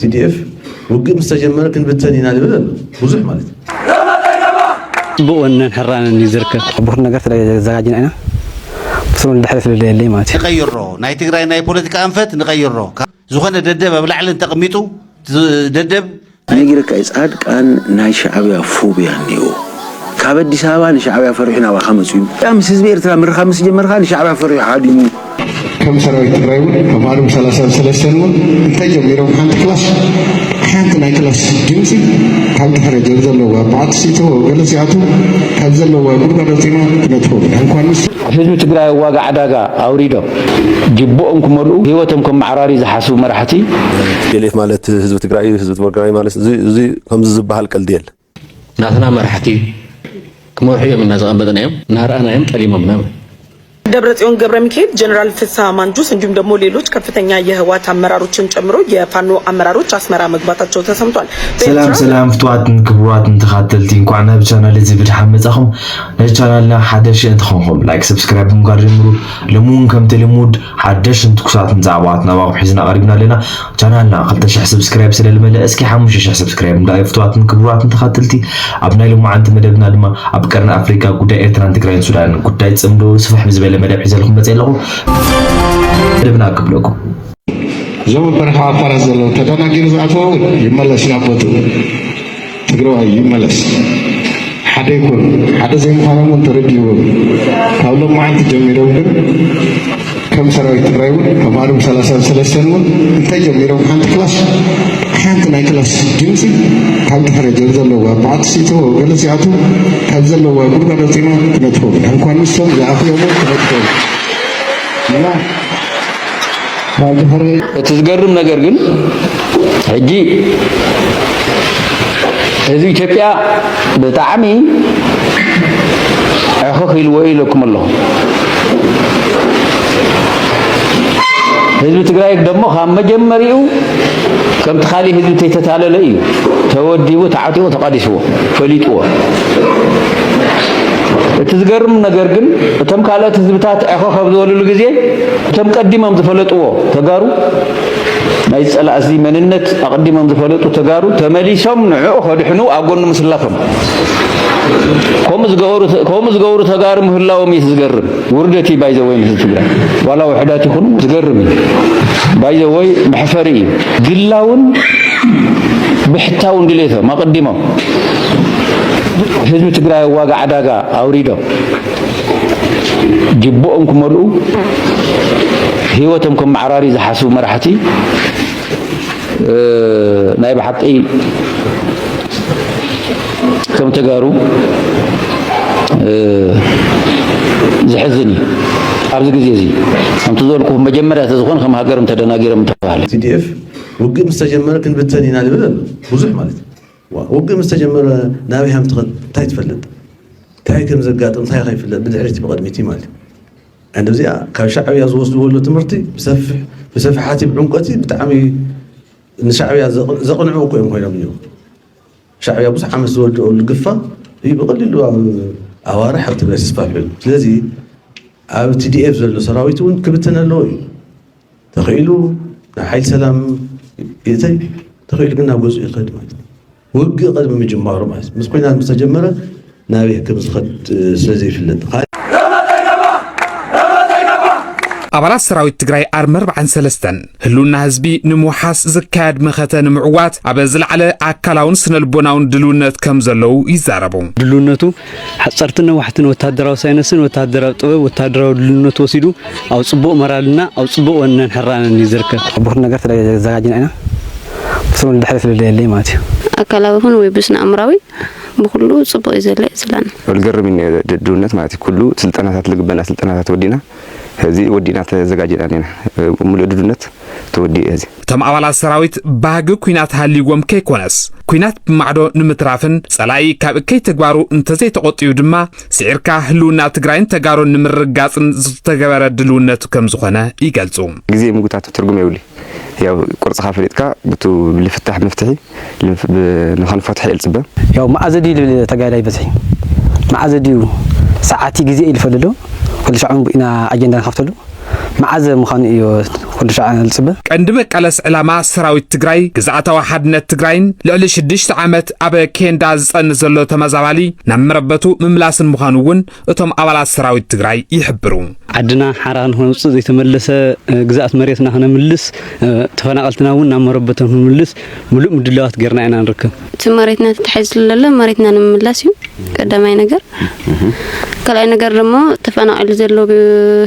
TDF وقم مستجمر كن بالتانيين على بدل وزح مالت بقولنا حران نزرك بورنا قفل زواجين أنا بصون الحلف اللي مات نغيره ناي تقرأ ناي بوليتيكا أنفت نغيره زخنا ددب بلعل تقميته ددب نيجرك إسعاد كان ناي شعبي فوبيا نيو كابد سابان شعبي فرحنا وخمسين يا مسز بيرتلا من خمس جمر خان شعبي فرح عادي كم سنة تقرأون كمالهم 33 سنة انتجوا ميرهم حانت كلاس حانت ناي كلاس جنسي كم تحرج جلزلوا بعض سيتو جلسياتو كجلوا وقولوا رتينا كنتفوق هنكونس حزب تقرأ واقع عداقة أوريدو جبؤهم كمرؤوا هيوتهم كم معراري زحسوا مرحتي ديليف مالت حزب تقرأي مالت زي كم زبها الكلديل ناسنا مرحتي كمرحية من الناس أبدا يوم نهار أنا يوم كلمة منام ደብረጽዮን ገብረ ሚካኤል ጀነራል ፍስሐ ማንጁስ እንዲሁም ደግሞ ሌሎች ከፍተኛ የህወሓት አመራሮችን ጨምሮ የፋኖ አመራሮች አስመራ መግባታቸው ተሰምቷል። ሰላም ፍቷትን ክቡራትን ተኻተልቲ እንኳን ኣብ ቻናል እዚ ብድሓን መጻኹም ለቻናልና ሓደሽ እንትኾንኩም ላይክ ሰብስክራይብ ምግባር ጀምሩ ለሙን ከም ተለሙድ ሓደሽ እንትኩሳትን ዛዕባትና ባው ሒዝና ቀሪብና ኣለና ቻናልና 2000 ሰብስክራይብ ስለልመለ እስኪ 5000 ሰብስክራይብ እንዳይ ፍቷትን ክቡራትን ተኻተልቲ ኣብ ናይ ልሙዓንቲ መደብና ድማ ኣብ ቀርኒ ኣፍሪካ ጉዳይ ኤርትራን ትግራይን ሱዳን ጉዳይ ጽምዶ ስፍሕ ብዝበለ مدام حزلكم بتسألهم دبنا قبلكم زوج برها فارس زلوا تدانا جيرز عفوا يملس نابوتو تقرأ يملس حدا يكون حدا زي ما هم ترديو كلهم ما عند جميرهم كم سنة تقرأون كمالهم 33 سنة انت جميرهم عند كلاس حانت ناي كلاس جنسي كم تحرج جلزلوا بعض سيتو جلسياتو كجلوا وقولوا رتينا كنتفوق هنكونس يعافي يوم كنتفوق لا تزقرم ነገር ግን ሕጂ እዚ ኢትዮጵያ በጣዕሚ ኣኸኺል ወኢለኩም ኣለኹ ህዝቢ ትግራይ ደሞ ካብ መጀመሪኡ ከምቲ ካሊእ ህዝቢ ተይተታለለ እዩ ተወዲቡ ተዓቲቑ ተቃዲስዎ ፈሊጥዎ እቲ ዝገርም ነገር ግን እቶም ካልኦት ህዝብታት ኣኸ ካብ ዝበልሉ ግዜ እቶም ቀዲሞም ዝፈለጥዎ ተጋሩ ናይ ፀላእዚ መንነት ኣቀዲሞም ዝፈለጡ ተጋሩ ተመሊሶም ንዕኡ ከድሕኑ ኣብ ጎኑ ምስላፎም ከምኡ ዝገብሩ ተጋሩ ምህላዎም እዩ ዝገርም ውርደት እዩ ባይዘወይ ህዝቢ ትግራይ ዋላ ውሕዳት ይኹኑ ዝገርም እዩ ባይዘወይ መሕፈሪ እዩ ግላውን ብሕታውን ድሌቶም ኣቀዲሞም ህዝብ ትግራይ ዋጋ ዓዳጋ አውሪዶ ጅቦኦም ክመልኡ ህይወቶም ከም ማዕራሪ ዝሓስቡ መራሕቲ ናይ ብሓቂ ከም ተጋሩ ዝሕዝን ኣብዚ ግዜ እዚ ከምቲ ዝበልኩ መጀመርያ ተዝኾን ከም ሃገርም ተደናጊሮም ተባሃለ TDF ውግእ ምስተጀመረ ክንብተኒና ልብል ብዙሕ ማለት وقم مستجمر ناوي هم تغد تاي تفلت تاي كم زقاتم تاي خايف فلت بدعرتي بقدمتي مالي عند زي كان شعبي يزوز له تمرتي بسفح حاتي بعنقتي بتعمي ان شعبي زقنعوك يوم كاين بيو شعبي ابو حمس ولد القفه يبقى له اوارح تبقى تسفح لذي اب TDF زلو سراويتون كبتنا له تخيلوا حيل سلام يتي تخيل قلنا جزء يقد وقع قدم من جمهور ماس مسكونا مستجمرة نبي كم زخد سلزي في اللد أبرز سراوي تجري أرمر عن سلستن هلونا هزبي نموحاس زكاد مختن معوات عبزل على أكلاون سن البناون دلونات كم زلو يزاربون دلوناتو حصرتنا وحتن وتهدروا ساينسن وتهدروا طوي وتهدروا دلونات وسيدو أو صبوا مرالنا أو صبوا أن حران نزرك بورنا قفل زواجين أنا بصون الحلف اللي مات أكلاون ويبسنا أمراوي بكله صبوا إزلاء إزلان والقرب من دلونات ماتي كله سلطنات لقبنا سلطنات ودينا هذه ودينا تزجاجين علينا مولدونات تودي هذه تم أول السراويت باقو كينات هاليوم كيكونس كينات بمعدو نمترافن سلاي كي تقبارو انتزي تقطيو دما سعركا هلونا تقراين تقارو نمرقاتن زتقبار دلونات كم زخنا يقلزوم جزي مقطعات ترجمة يولي يا قرص خافريتكا بتو اللي فتح مفتحي نخل فتح الصبا يا ما أزدي تقالاي بسحي ما أزديو ساعاتي جزي اللي فللو كل شعب بينا أجندة نخفتلو مع عز مخان ኩሉ ሻዕ ንልጽበ ቀንዲ መቃለስ ዕላማ ሰራዊት ትግራይ ግዝኣታዊ ሓድነት ትግራይን ልዕሊ 6 ዓመት ኣብ ኬንዳ ዝጸንሕ ዘሎ ተመዛባሊ ናብ መረበቱ ምምላስን ምዃኑ እውን እቶም ኣባላት ሰራዊት ትግራይ ይሕብሩ። ዓድና ሓራ ንኽነውፅእ ዘይተመለሰ ግዝኣት መሬትና ክነምልስ ተፈናቀልትና እውን ናብ መረበቶም ክንምልስ ሙሉእ ምድላዋት ጌርና ኢና ንርከብ። እቲ መሬትና ተታሒዙ ዘሎ መሬትና ንምምላስ እዩ ቀዳማይ ነገር። ካልኣይ ነገር ደግሞ ተፈናቀሉ ዘሎ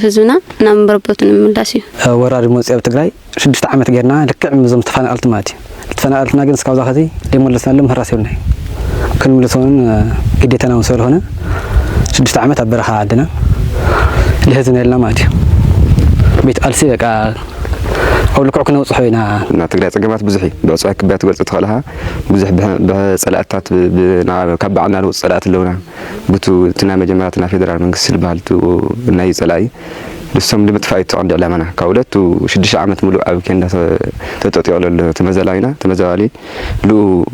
ህዝብና ናብ መረበቱ ንምምላስ እዩ። ወራሪ መጽያ ትግራይ 6 ዓመት ጌርና ልክዕ ምዞም ተፈናቀልቲ ማለት እዩ። ተፈናቀልትና ግን እስካብ ዛኸቲ ደይመለስናሎም ህራስ ይብልና ክንምልሶን ግዴታና ስለሆነ 6 ዓመት ኣብ በረኻ ዓድና ለህዝብ ነልና ማለት እዩ። ቤት ቃልሲ በቃ أو لكوك نوصح هنا نتقدر تجمعات بزحي بوصح كبات قلت تدخلها بزح بصلاة كبعنا له الصلاة اللونا بتو تنام جماعتنا فيدرال من قصة البالتو ناي صلاة لسهم اللي بتفايت عند علمنا كولت وشدش عامة ملوء أو كنا تتوتي على تمزالينا تمزالي لو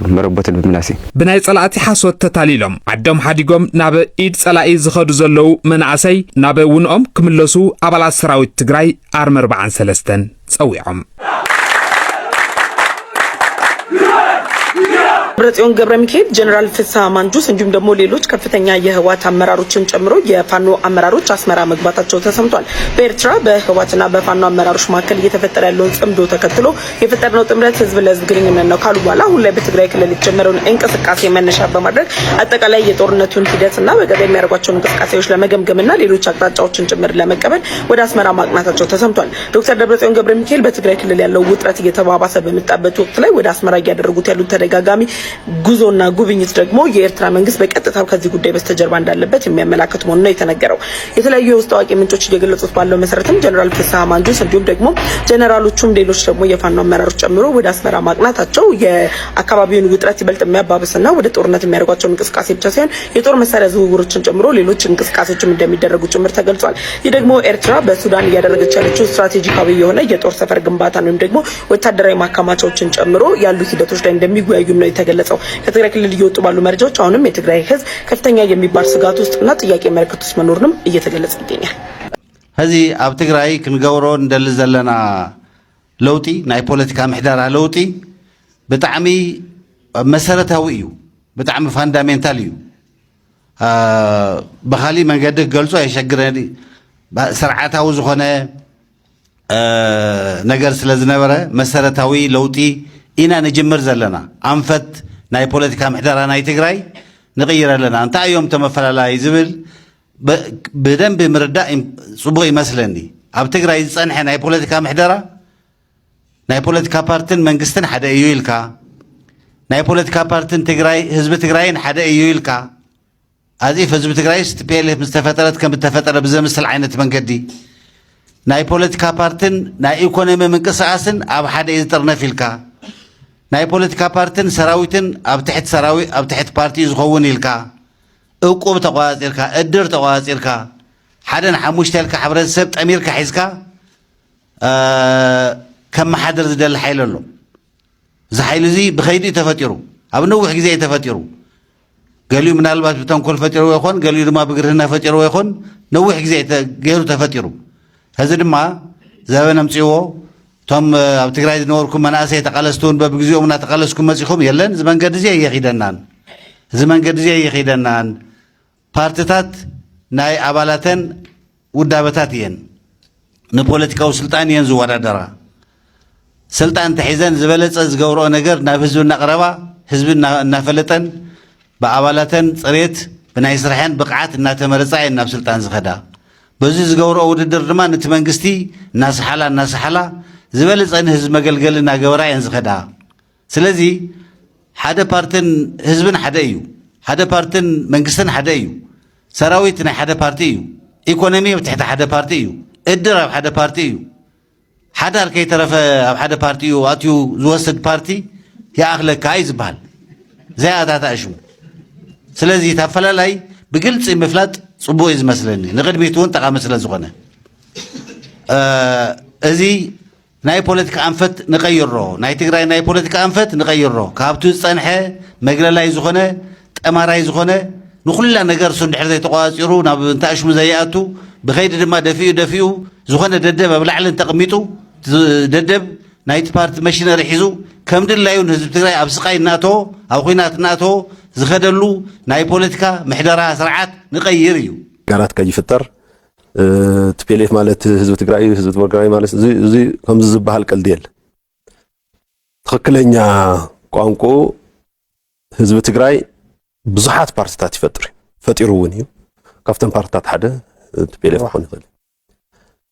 مربوط بالمناسي بناي صلاة حسوت تتاليلهم عدم حديقهم ناب إيد صلاة زخد زلو من عسي ناب ونقوم كملسو أبلا سراوي تجراي أرمر بعن سلستن سويهم ደብረጽዮን ገብረ ሚካኤል ጀነራል ፍስሐ ማንጁስ እንዲሁም ደግሞ ሌሎች ከፍተኛ የህወሓት አመራሮችን ጨምሮ የፋኖ አመራሮች አስመራ መግባታቸው ተሰምቷል። በኤርትራ በህወሓትና በፋኖ አመራሮች መካከል እየተፈጠረ ያለውን ጽምዶ ተከትሎ የፈጠረው ጥምረት ህዝብ ለህዝብ ግንኙነት ነው ካሉ በኋላ አሁን ላይ በትግራይ ክልል የተጀመረውን እንቅስቃሴ መነሻ በማድረግ አጠቃላይ የጦርነቱን ሂደትና በቀጣይ የሚያደርጓቸውን እንቅስቃሴዎች ለመገምገምና ሌሎች አቅጣጫዎችን ጭምር ለመቀበል ወደ አስመራ ማቅናታቸው ተሰምቷል። ዶክተር ደብረጽዮን ገብረ ሚካኤል በትግራይ ክልል ያለው ውጥረት እየተባባሰ በመጣበት ወቅት ላይ ወደ አስመራ ያደረጉት ያሉት ተደጋጋሚ ጉዞና ጉብኝት ደግሞ የኤርትራ መንግስት በቀጥታው ከዚህ ጉዳይ በስተጀርባ እንዳለበት የሚያመላክት መሆኑን ነው የተነገረው። የተለያዩ የውስጥ አዋቂ ምንጮች እየገለጹት ባለው መሰረትም ጀነራል ፍስሐ ማንጁስ እንዲሁም ደግሞ ጀነራሎቹም ሌሎች ደግሞ የፋኖ አመራሮች ጨምሮ ወደ አስመራ ማቅናታቸው የአካባቢውን ውጥረት ይበልጥ የሚያባብስና ወደ ጦርነት የሚያደርጓቸው እንቅስቃሴ ብቻ ሳይሆን የጦር መሳሪያ ዝውውሮችን ጨምሮ ሌሎች እንቅስቃሴዎችም እንደሚደረጉ ጭምር ተገልጿል። ይህ ደግሞ ኤርትራ በሱዳን እያደረገች ያለችው ስትራቴጂካዊ የሆነ የጦር ሰፈር ግንባታ ወይም ደግሞ ወታደራዊ ማከማቻዎችን ጨምሮ ያሉ ሂደቶች ላይ እንደሚወያዩ ነው የተገለጸው። ከትግራይ ክልል እየወጡ ባሉ መረጃዎች አሁንም የትግራይ ህዝብ ከፍተኛ የሚባል ስጋት ውስጥና ጥያቄ ምልክት ውስጥ መኖርንም እየተገለጸ ይገኛል። هذه ኣብ ትግራይ ክንገብሮ እንደል ዘለና ለውጢ ናይ ፖለቲካ ምሕደራ ለውጢ ብጣዕሚ መሰረታዊ እዩ፣ ብጣዕሚ ፋንዳሜንታል እዩ። በኻሊ መንገዲ ገልጾ አይሸግረን ስርዓታዊ ዝኾነ ነገር ስለዝነበረ መሰረታዊ ለውጢ ኢና ንጅምር ዘለና አንፈት ናይ ፖለቲካ ምሕደራ ናይ ትግራይ ንቕይር ኣለና እንታይ እዮም ተመፈላላይ ዝብል በደንብ ምርዳእ ጽቡቕ ይመስለኒ። ኣብ ትግራይ ዝጸንሐ ናይ ፖለቲካ ምሕደራ ናይ ፖለቲካ ፓርቲን መንግስትን ሓደ እዩ ኢልካ ናይ ፖለቲካ ፓርቲን ትግራይ ህዝቢ ትግራይን ሓደ እዩ ኢልካ ኣዚፍ ህዝቢ ትግራይ ቲፒኤልኤፍ ምስ ተፈጠረት ከም ተፈጠረ ብዘምስል ዓይነት መንገዲ ናይ ፖለቲካ ፓርቲን ናይ ኢኮኖሚ ምንቅስቃስን ኣብ ሓደ እዩ ዝጥርነፍ ኢልካ ናይ ፖለቲካ ፓርቲን ሰራዊትን ኣብ ትሕት ሰራዊት ኣብ ትሕት ፓርቲ ዝኸውን ኢልካ እቁብ ተቋፂርካ እድር ተቋፂርካ ሓደን ሓሙሽተ ኢልካ ሕብረተሰብ ጠሚርካ ሒዝካ ከም ማሕደር ዝደሊ ሓይል ኣሎ። እዚ ሓይል እዚ ብኸይዲ ተፈጢሩ ኣብ ነዊሕ ግዜ ተፈጢሩ ገሊኡ ምናልባት ብተንኮል ፈጢሩ ይኾን ገሊኡ ድማ ብግርህና ፈጢሩ ይኾን ነዊሕ ግዜ ገይሩ ተፈጢሩ እዚ ድማ ዘበነ ምፅዎ ቶም ኣብ ትግራይ ዝነበርኩም መናእሰይ ተቃለስቱን በብግዚኦም እናተቃለስኩም መፂኹም የለን እዚ መንገዲ እዚ የኺደናን እዚ መንገዲ እዚ የኺደናን ፓርቲታት ናይ ኣባላተን ውዳበታት እየን ንፖለቲካዊ ስልጣን እየን ዝወዳደራ ስልጣን ተሒዘን ዝበለፀ ዝገብርኦ ነገር ናብ ህዝቢ እናቕረባ ህዝቢ እናፈለጠን በኣባላተን ፅሬት ብናይ ስራሕን ብቕዓት እናተመረፃ እየን ናብ ስልጣን ዝኸዳ በዚ ዝገብርኦ ውድድር ድማ ነቲ መንግስቲ እናሰሓላ ዝበለፀን ህዝቢ መገልገል እናገበራ እየን ዝኸዳ። ስለዚ ሓደ ፓርቲን ህዝብን ሓደ እዩ፣ ሓደ ፓርቲን መንግስትን ሓደ እዩ፣ ሰራዊት ናይ ሓደ ፓርቲ እዩ፣ ኢኮኖሚ ኣብ ትሕቲ ሓደ ፓርቲ እዩ፣ እድር ኣብ ሓደ ፓርቲ እዩ። ሓዳር ከይተረፈ ኣብ ሓደ ፓርቲ እዩ ኣትዩ ዝወስድ ፓርቲ ይኣኽለካ እዩ ዝበሃል ዘያታታእሽሙ። ስለዚ ታፈላላይ ብግልፂ ምፍላጥ ጽቡቕ እዩ ዝመስለኒ ንቅድሚት እውን ጠቃሚ ስለ ዝኾነ እዚ ናይ ፖለቲካ አንፈት ንቀይሮ ናይ ትግራይ ናይ ፖለቲካ አንፈት ንቀይሮ ካብቱ ዝጸንሐ መግለላይ ዝኾነ ጠማራይ ዝኾነ ንኹላ ነገር ሱ እንድሕር ዘይተቋፂሩ ናብ እንታሽሙ ዘያቱ بخيد دما دفيو زخنا ددب بلعلن تقميطو ددب نايت بارت ماشينري حيزو كم دلايون حزب تግራይ ኣብ ስቃይ እናቶ ኣብ ኩናት እናቶ ዝኸደሉ ናይ ፖለቲካ ምሕደራ ስርዓት ንቀይር እዩ ጋራት ከይፍጠር TPLF ማለት ህዝብ ትግራይ ማለት እዚ ከምዚ ዝበሃል ቀልዲ የለ ትክክለኛ ቋንቋ ህዝብ ትግራይ ብዙሓት ፓርቲታት ፈጢሩውን እዩ ካብተን ፓርቲታት ሓደ TPLF ኾን ይኽእል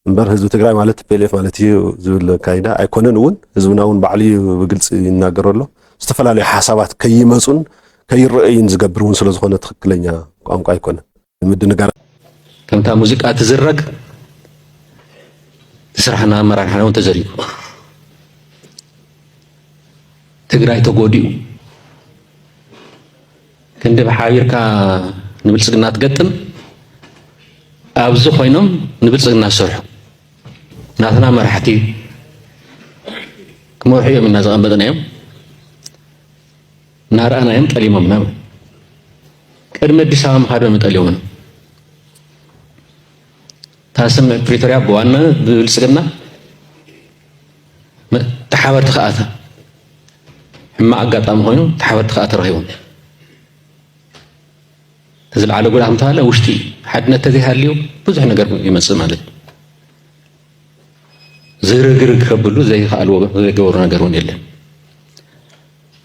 እምበር ህዝብ ትግራይ ማለት TPLF ማለት እዩ ዝብል ካይዳ ኣይኮነን እውን ህዝብናውን ባዕሊ ብግልጽ ይናገረሎ ዝተፈላለዩ ሓሳባት ከይመጹን ከይረአዩን ዝገብሩን ስለ ዝኾነ ትክክለኛ ቋንቋ ኣይኮነን ምድንጋር ከምታ ሙዚቃ ትዝረግ ስራሕና መራሕና እውን ተዘሪቡ ትግራይ ተጎዲኡ ክንዲ ብሓቢርካ ንብልጽግና ትገጥም ኣብዚ ኮይኖም ንብልጽግና ዝሰርሑ ናትና መራሕቲ ክመርሑ እዮም ኢና ዝቐመጥናዮም እናርአናዮም ጠሊሞምና ቅድሚ ኣዲስ ኣበባ ምኻዶም ጠሊሞምና ታስምዕ ፕሪቶሪያ በዋና ብብልጽግና ተሓበርቲ ከኣተ ሕማቅ ኣጋጣሚ ኮይኑ ተሓበርቲ ከኣተ ረኺቦም ተዝለዓለ ጉድኣት እንተሃለ ውሽጢ ሓድነት ተዘይሃልዩ ብዙሕ ነገር ይመጽእ ማለት ዝርግርግ ከብሉ ዘይከኣልዎ ዘይገበሩ ነገር እውን የለን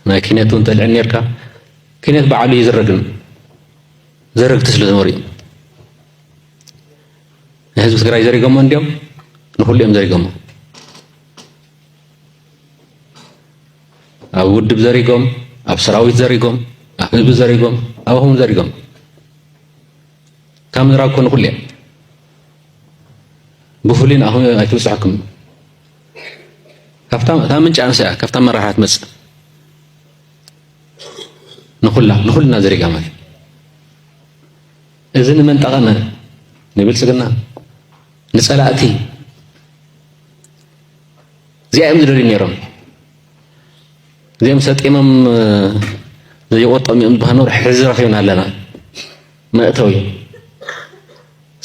ናይ ኪነት እውን ተልዕል ነርካ ኪነት በዓሉ ይዝረግን ዘረግቲ ስለ ዝነበሩ እዩ ህዝብ ትግራይ ዘሪጎሞ እንዲኦም ንኹሉ እዮም ዘሪጎሞ ኣብ ውድብ ዘሪጎም ኣብ ሰራዊት ዘሪጎም ኣብ ህዝቢ ዘሪጎም ኣብኹም ዘሪጎም ካብ ምድራብ ኮኑ ኩሉ እዮም ብፍሉይ ንኣኹም ኣይትብፅሐኩም ካብታ ምንጭ ኣንስያ ካብታ መራሕቲ ትመፅእ ንኹልና ዘሪጋ ማለት እዚ ንመን ጠቐመ ንብልጽግና ንጸላእቲ እዚኦም ዝደልዩ ነይሮም እዚኦም ሰጢሞም ዘይቆጠም እዮም ዝበሃሉ ሕዚ ረኺብና ኣለና መእተዊ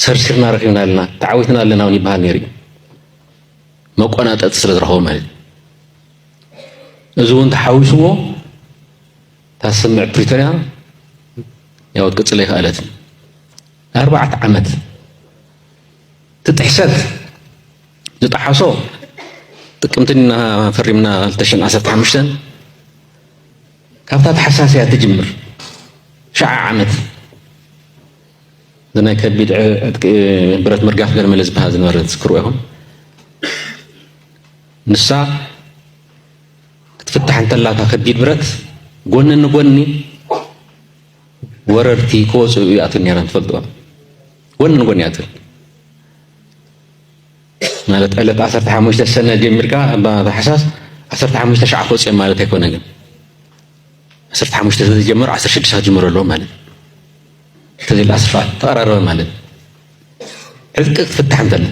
ሰርሲርና ረኺብና ኣለና ተዓዊትና ኣለና እውን ይበሃል ነይሩ መቆናጠጥ ስለ ዝረኸቡ ማለት እዚ እውን ተሓዊስዎ ታስምዕ ፕሪቶሪያ ያው ቅጽለ ይኽእለት 4 ዓመት ትጥሕሰት ዝጠሓሶ ጥቅምትና ፈሪምና 2015 ካብታ ተሓሳስያ ትጅምር ሸዓ ዓመት زنا كبيد برات مرقاف غير ملز بهذا المرة تذكروهم نسا تفتح انت لا كبيد برات قلنا نقولني وررتي كوز يعطيني ران تفضل قلنا نقولني يعطي مالت قالت 15 سنة دي مرقا بحساس 15 شعب كوز مالت يكون نجم 15 سنة جمر 16 سنة جمر له مالت تزي الأسفل تقرر مالت عدك تفتح عندنا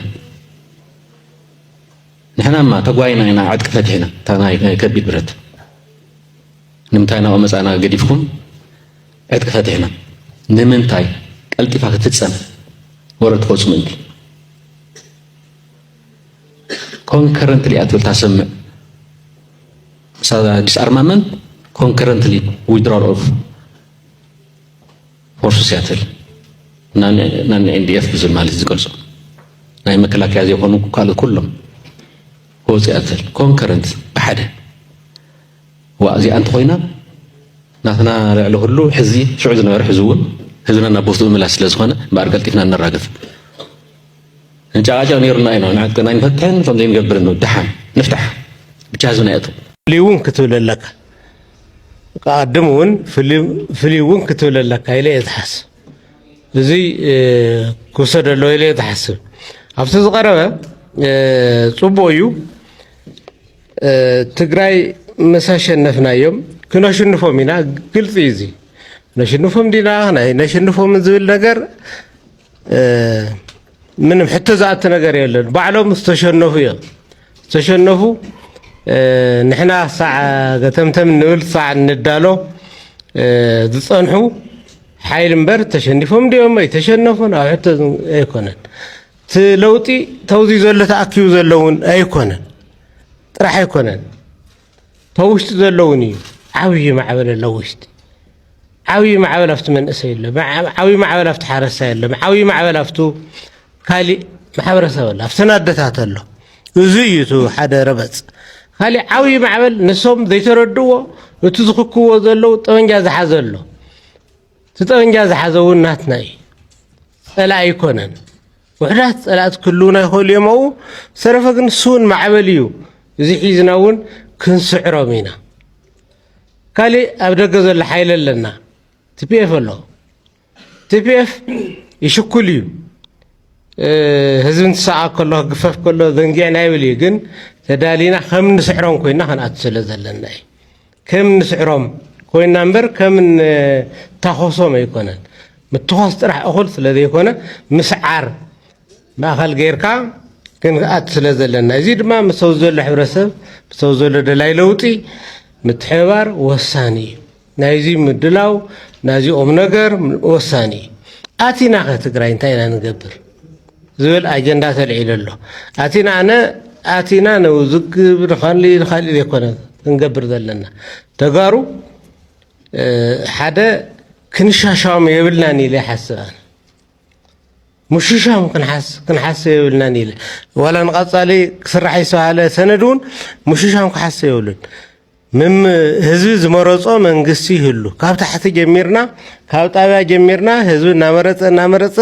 نحن ما تقوينا هنا عدك فتحنا تانا كبيد برد نمتاينا ومسانا قديفكم عدك فتحنا نمنتاي قلتي فاك تتسن ورد قوس منك concurrently أتول تسمع سادا disarmament concurrently withdrawal of force سياتل نان NDF بزل مالي زيقلصو ناي مكلاكيا زي يخونو كلهم هو سياتل concurrent بحده وأزي أنت خوينا نحنا له كله حزي شو عايزنا نروح حزون حزنا نبوستو ملاس لازخنا بارقل كيفنا نراقف نجاجا نيرنا هنا نعطينا نفتحن فمزين نقبر إنه دحم نفتح بجهزنا يأتو فليون كتول لك قدمون فليون كتول لك هاي ليه تحس زي كسر له ليه تحسب أبسط قرابة صبويو تجراي مساشن نفنا يوم كنا شنفهم منا قلت يزي نشنفهم دينا هنا نشنفهم من زول نجار من حتى زعت نجار يلا بعلهم استشنفوا نحنا ساعة قتمتم نقول ساعة ندالو تصنحوا حيل مبر تشنفهم ديهم ما يتشنفون أو حتى يكونن تلوتي توزي زلة تأكيو زلون أيكونن راح يكونن توشت زلوني عوي معبل اللوشت عوي معبل أفت من أسيل عوي معبل أفت حارس سيل عوي معبل أفتو خالي محبر سوال أفتنا الدتات الله زيتو حدا ربط خالي عوي معبل نسوم ذي تردوا وتزخكوا زلو تونجاز حزلو تونجاز حزون ناتناي لا يكونن وحدات لا كلنا يقول يمو سرفقن سون معبليو زي حيزناون كن سعره مينا قالي أبدأ جزء الحيل لنا TPF الله TPF يشكليو هزن ساعة كله قفف كله ذنجينا يولي جن تدالينا كم نسعرهم كوينا هنأتصل زلنا كم نسعرهم كوينا نمبر كم تخصهم يكونن متخصص راح أقول الذي يكون مسعر ما خل غيرك كن أتصل زلنا يزيد ما مسوزول الحرسة مسوزول دلايلوتي متحوار وساني نايزي مدلاو نازي أمنجر وساني آتينا خاتقرين تاينا نقبر زول أجندة العيل الله آتينا نوزق بنخلي يكون نقبر ذلنا تقارو حدا كنشاشام يبلناني لي حسان مششام كنحس يبلناني لي ولا نقصالي كسرح يسوال سندون مششام كحس يولن مم هزب زمرصو منغسي هلو كاب تحت جميرنا كاب طابع جميرنا هزب نامرص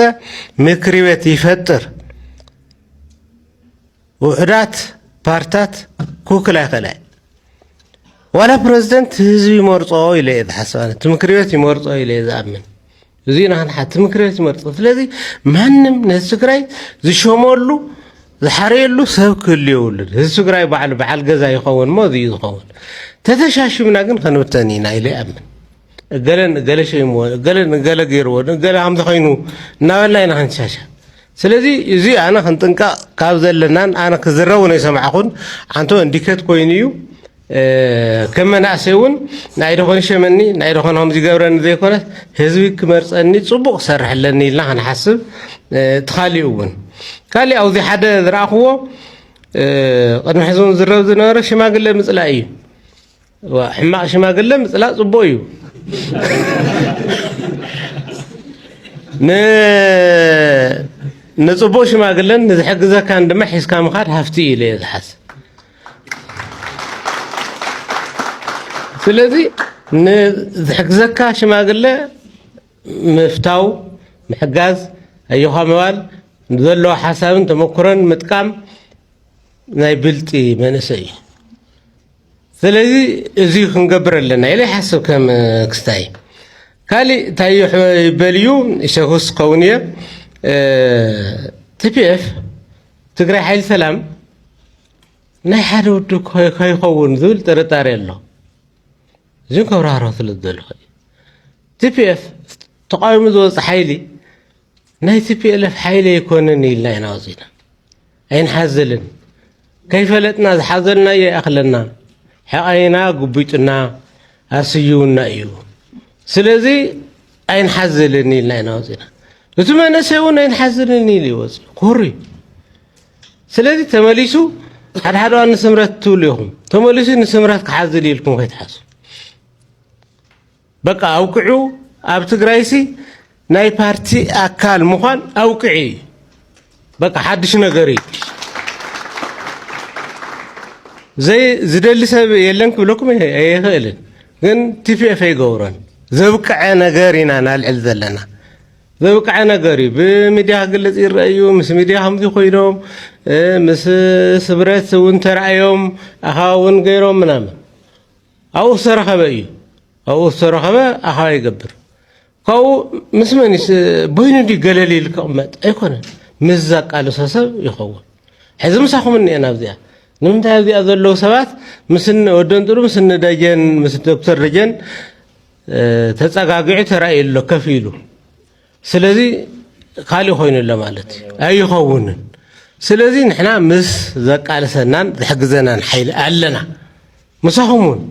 مكريوت يفطر وحدات بارتات كوكلا خلا ولا بريزيدنت هزب يمرصو الى حسانه تمكريوت يمرصو الى زامن زينا هن حتى مكريوت يمرصو ስለዚህ ማንም ነስግራይ ዝሾመሉ ዝሐረየሉ ሰብ ክል ይውልድ ህዝግራይ በዓል ገዛ ይኸውን ሞዚ ይኸውን ተተሻሽምና ግን ከንብተኒና ኢለ አምን ገለ ሸይሞ ገለ ገይርዎ ገለ ሃምዘ ኮይኑ እናበላይና ክንሻሻ ስለዚህ እዚ አና ክንጥንቃ ካብ ዘለናን አና ክዝረው ነው ሰማዕኹን አንተ እንዲከት ኮይኒዩ ከመናሰውን ናይ ደኾን ሸመኒ ናይ ደኾን ሃምዚ ገብረን ዘይኮነ ህዝቢ ክመርፀኒ ጽቡቕ ሰርሕለኒ ኢልና ክንሓስብ ተኻሊኡውን ካሊ አውዚ ሓደ ዝራኽዎ ቅድሚ ሕዞን ዝረብ ዝነበረ ሽማግለ ምፅላእ እዩ ሕማቕ ሽማግለ ምፅላእ ጽቡቕ እዩ ንጽቡቕ ሽማግለን ንዝሕግዘካን ድማ ሒዝካ ምኻድ ሃፍቲ ኢለ እየ ዝሓስብ ስለዚ ንዝሕግዘካ ሽማግለ ምፍታው ምሕጋዝ ኣየኻ ምባል ዘሎ ሓሳብን ተመክሮን ምጥቃም ናይ ብልጢ መንእሰይ ስለዚ እዚ ክንገብር ኣለና ኢለ ይሓስብ ከም ክስታይ ካሊእ እንታይ ይበልዩ ይሸኹስ ከውን እየ TPF ትግራይ ሓይሊ ሰላም ናይ ሓደ ውድ ከይኸውን ዝብል ጥርጣሬ ኣሎ እዚ ከብራህሮ ስለዘለኹ TPF ተቃዊሙ ዝወፅእ ሓይሊ ናይ TPLF ሓይሊ ኣይኮነን ኢልና ኢና ወፂና ኣይንሓዝልን ከይፈለጥና ዝሓዘልና የኣኽለና ሕቃይና ጉቢጥና ኣስዩውና እዩ ስለዚ ኣይንሓዝልን ኢልና ኢና ወፂና እቲ መንእሰይ እውን ኣይንሓዝልን ኢሉ ይወፅ ኩሪ ስለዚ ተመሊሱ ሓደ ንስምረት ትብሉ ኢኹም ተመሊሱ ንስምረት ክሓዝል ኢልኩም ከይትሓስቡ በቃ ኣውቅዑ ኣብ ትግራይሲ ናይ ፓርቲ ኣካል ምዃን ኣውቅዒ በቃ ሓድሽ ነገር እዩ ዘይ ዝደሊ ሰብ የለን ክብለኩም ኣይኽእልን ግን TPF ኣይገብሮን ዘብቅዐ ነገር ኢና ናልዕል ዘለና ዘብቅዐ ነገር እዩ ብሚድያ ክግለፅ ይረአዩ ምስ ሚድያ ከምዚ ኮይኖም ምስ ስብረት እውን ተረኣዮም ኣኻባ እውን ገይሮም ምናምን ኣብኡ ዝተረኸበ እዩ ኣብኡ ዝተረኸበ ኣኻባ ይገብር ካብኡ ምስ መኒስ ቦይኑ ዲ ገለሊል ክቕመጥ ኣይኮነን ምስ ዘቃልሶ ሰብ ይኸውን ሕዚ ምሳኹም እኒአና ኣብዚኣ ንምንታይ ኣብዚኣ ዘለዉ ሰባት ምስን ወደን ጥሩ ምስን ደጀን ምስ ዶክተር ደጀን ተፀጋጊዑ ተራእዩ ኣሎ ከፍ ኢሉ ስለዚ ካሊእ ኮይኑ ኣሎ ማለት እዩ ኣይኸውንን ስለዚ ንሕና ምስ ዘቃልሰናን ዝሕግዘናን ሓይሊ ኣለና ምሳኹም እውን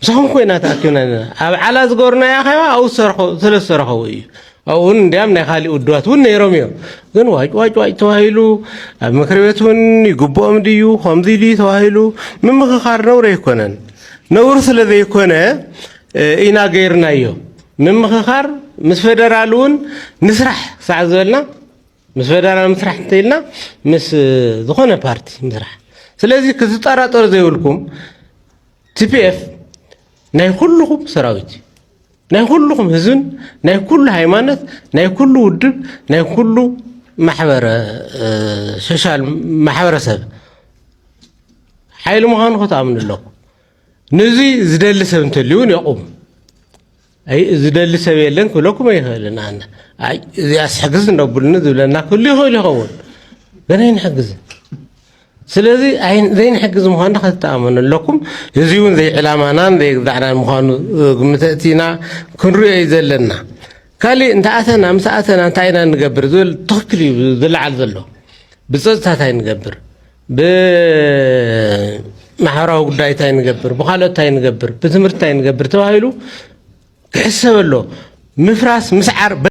ምሳኹም ኮይና ተኣኪብና ኣብ ዓላ ዝገበርናዮ ኣኼባ ኣብኡ ስለዝተረኸቡ እዩ እውን እንዲያም ናይ ካሊ ውድባት እውን ነይሮም እዮም ግን ዋጭ ተዋሂሉ ኣብ ምክር ቤት እውን ይግብኦም ድዩ ከምዚ ኢሉ ተዋሂሉ ምምክኻር ነውር ኣይኮነን ነውር ስለ ዘይኮነ ኢና ገይርናዮ ምምክኻር ምስ ፌደራል እውን ንስራሕ ሳዕ ዝበልና ምስ ፌደራል ምስራሕ እንተኢልና ምስ ዝኾነ ፓርቲ ምስራሕ ስለዚ ክትጠራጠሩ ዘይብልኩም TPF ናይ ኩልኩም ሰራዊት ናይ ኩልኩም ህዝብን ናይ ኩሉ ሃይማኖት ናይ ኩሉ ውድብ ናይ ኩሉ ሶሻል ማሕበረሰብ ሓይሊ ምዃኑ ክትኣምኑ ኣለኩም ነዚ ዝደሊ ሰብ እንተልዩን ይቁም ኣይ ዝደሊ ሰብ የለን ክብለኩም ኣይኽእልን ኣነ ኣይ እዚኣስ ሕግዝ ነብሉኒ ዝብለና ኩሉ ይኽእል ይኸውን ገና ይንሕግዝ ስለዚ ዘይንሕግዝ ምዃኑ ክትኣምኑ ኣለኩም እዚ እውን ዘይ ዕላማናን ዘይግዛዕናን ምዃኑ ግምተእቲና ክንሪኦ እዩ ዘለና ካሊእ እንተኣተና ምስኣተና እንታይ ኢና ንገብር ዝብል ትኽክል እዩ ዝለዓል ዘሎ ብፀጥታ እንታይ ንገብር ብማሕበራዊ ጉዳይ እንታይ ንገብር ብካልኦት እንታይ ንገብር ብትምህርቲ እንታይ ንገብር ተባሂሉ ክሕሰብ ኣሎ ምፍራስ ምስዓር